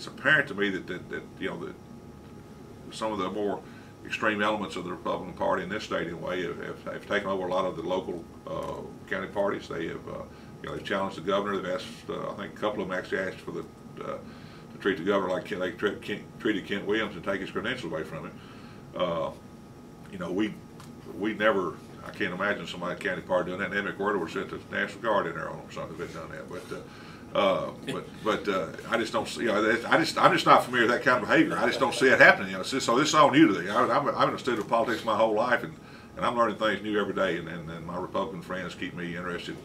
it's apparent to me that you know that some of the more extreme elements of the Republican Party in this state, anyway, have taken over a lot of the local county parties. They have, you know, they've challenged the governor. They've asked, I think, a couple of them actually asked for to treat the governor like they treated Kent Williams and take his credentials away from him. You know, we never. I can't imagine somebody at the county party doing that. And Emmett Werder would sent the National Guard in there on them or something if they'd done that. But I just don't see. You know, I'm just not familiar with that kind of behavior. I just don't see it happening. You know, so this is all new to me. I've been a student of politics my whole life, and I'm learning things new every day. And my Republican friends keep me interested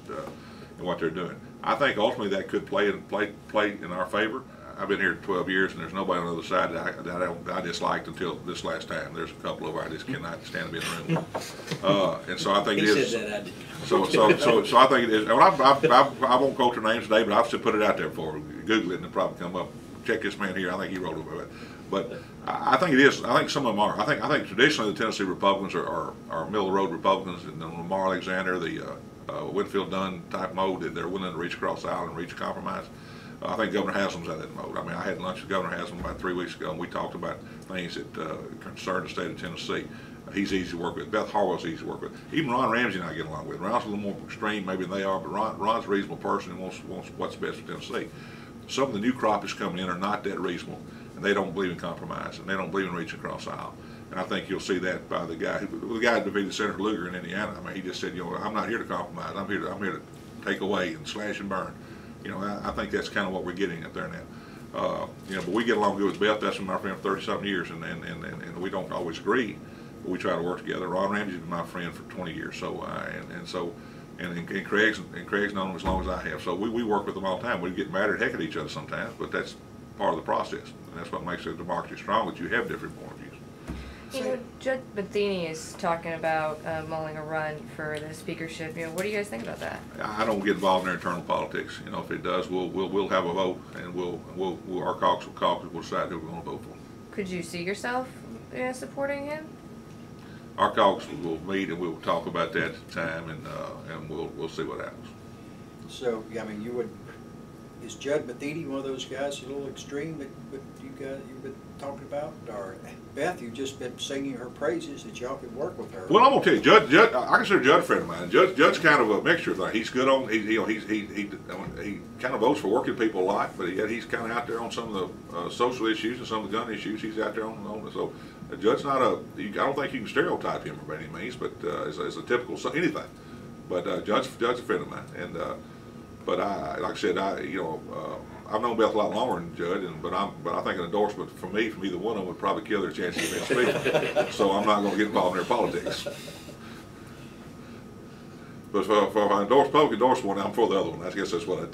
in what they're doing. I think ultimately that could play in our favor. I've been here 12 years, and there's nobody on the other side that I disliked until this last time. There's a couple of them I just cannot stand to be in the room with. And so I think it is. Said that, I did. So I think it is. Well, I won't quote their names today, but I've still put it out there for Google it, and it'll probably come up. Check this man here. I think he wrote about it. But I think it is. I think some of them are. I think traditionally the Tennessee Republicans are middle of the road Republicans, and the Lamar Alexander, the Winfield Dunn type mode that they're willing to reach across the aisle and reach a compromise. I think Governor Haslam's out of that mode. I mean, I had lunch with Governor Haslam about 3 weeks ago, and we talked about things that concern the state of Tennessee. He's easy to work with. Beth Harwell's easy to work with. Even Ron Ramsey and I get along with. Ron's a little more extreme maybe than they are, but Ron's a reasonable person and wants what's best for Tennessee. Some of the new crop is coming in are not that reasonable, and they don't believe in compromise, and they don't believe in reaching across the aisle. And I think you'll see that by the guy who defeated Senator Lugar in Indiana. I mean, he just said, you know, I'm not here to compromise. I'm here to take away and slash and burn. You know, I think that's kind of what we're getting up there now. You know, but we get along good with Beth. That's been my friend for 30-something years, and we don't always agree, but we try to work together. Ron Ramsey's been my friend for 20 years, so and Craig's known him as long as I have. So we work with them all the time. We get mad at heck at each other sometimes, but that's part of the process, and that's what makes a democracy strong. That you have different point of views. You know, Judd Matheny is talking about mulling a run for the speakership. You know, what do you guys think about that? I don't get involved in their internal politics. You know, if it does, we'll have a vote, and our caucus will decide who we're going to vote for. Could you see yourself supporting him? Our caucus will meet and we'll talk about that at the time, and we'll see what happens. So, I mean, is Judd Matheny one of those guys a little extreme that you've been talking about? Or Beth, you've just been singing her praises that y'all could work with her. Well, I'm gonna tell you, Judd, I consider Judd a friend of mine. Judd's kind of a mixture of things. He's good on, he kind of votes for working people a lot, but yet he's kind of out there on some of the social issues and some of the gun issues. He's out there on so Judd's not I don't think you can stereotype him by any means, but as a typical anything. But Judd's a friend of mine, and but like I said, I've known Beth a lot longer than Judd, but I think an endorsement from me from either one of them would probably kill their chances of being speaker. So I'm not going to get involved in their politics. But if I endorse public endorse one, I'm for the other one. I guess that's what I